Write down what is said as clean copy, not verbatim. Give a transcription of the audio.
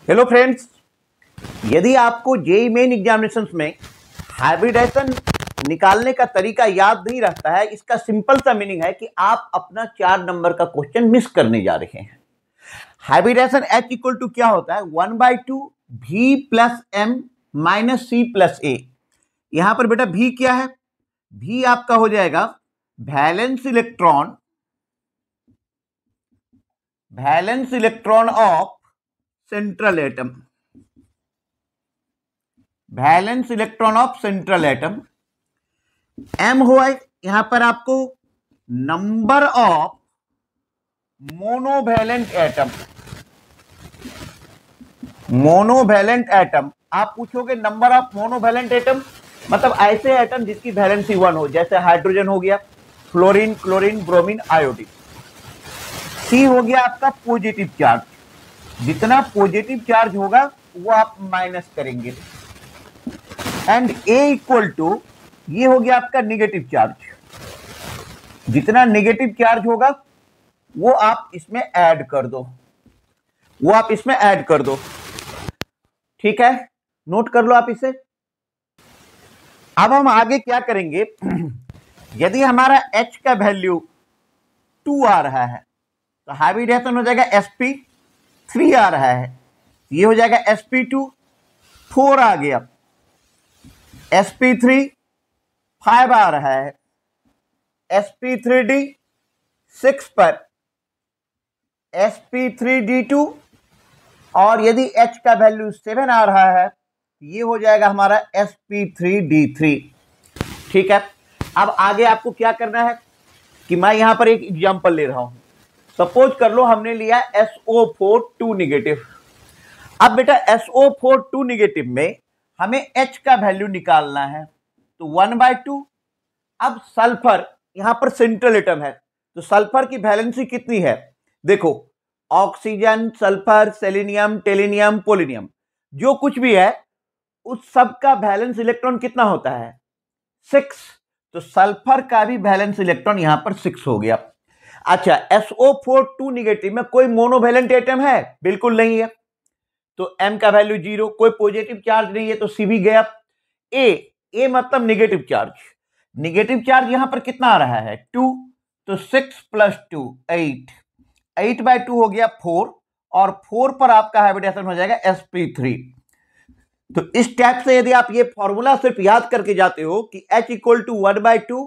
Hello friends, यदि आपको JEE main examinations में हाइब्रिडाइजेशन निकालने का तरीका याद नहीं रहता है, इसका सिंपल सा मीनिंग है कि आप अपना 4 नंबर का क्वेश्चन मिस करने जा रहे हैं। हाइब्रिडाइजेशन H इक्वल टू क्या होता है? 1/2 V plus M minus C plus A। यहां पर बेटा V क्या है? V आपका हो जाएगा valence electron of central atom, valence electron of central atom. M हुआ यहां पर आपको number of monovalent atom. Monovalent atom, आप पूछोगे नंबर ऑफ मोनोवैलेंट एटम मतलब ऐसे एटम जिसकी वैलेंसी 1 हो, जैसे हाइड्रोजन हो गया, fluorine, chlorine, bromine, iodine. C हो गया आपका पॉजिटिव चार्ज, जितना पॉजिटिव चार्ज होगा वो आप माइनस करेंगे। एंड A इक्वल टू, ये हो गया आपका निगेटिव चार्ज, जितना निगेटिव चार्ज होगा वो आप इसमें ऐड कर दो, ठीक है, नोट कर लो आप इसे। अब हम आगे क्या करेंगे, यदि हमारा H का वैल्यू 2 आ रहा है तो हाइब्रिडाइजेशन हो जाएगा sp3 आ रहा है, ये हो जाएगा sp2 4 आ गया, sp3 5 आ रहा है, sp3d 6 पर, sp3d2, और यदि H का वैल्यू 7 आ रहा है ये हो जाएगा हमारा sp3d3। ठीक है, अब आगे आपको क्या करना है कि मैं यहां पर एक एग्जांपल ले रहा हूं। सपोज कर लो हमने लिया SO4 2 निगेटिव। अब बेटा SO4 2 निगेटिव में हमें H का वैल्यू निकालना है, तो 1/2। अब सल्फर यहां पर सेंट्रल एटम है तो सल्फर की वैलेंसी कितनी है? देखो, ऑक्सीजन, सल्फर, सेलेनियम, टेलिनियम, पोलिनियम, जो कुछ भी है उस सब का वैलेंस इलेक्ट्रॉन कितना होता है? 6। तो सल्फर का भी वैलेंस इलेक्ट्रॉन यहां पर 6 हो गया। अच्छा, SO4 2 निगेटिव में कोई मोनोवैलेंट एटम है? बिल्कुल नहीं है, तो M का वैल्यू 0, कोई पॉजिटिव चार्ज नहीं है तो C भी गया। A मतलब निगेटिव चार्ज यहां पर कितना आ रहा है? 2, तो 6 प्लस 2 8, 8/2 हो गया 4, और 4 पर आपका हाइब्रिडेशन हो जाएगा sp3। तो इस टाइप से यदि आप ये फॉर्मूला सिर्फ याद करके जाते हो कि H इक्वल टू 1/2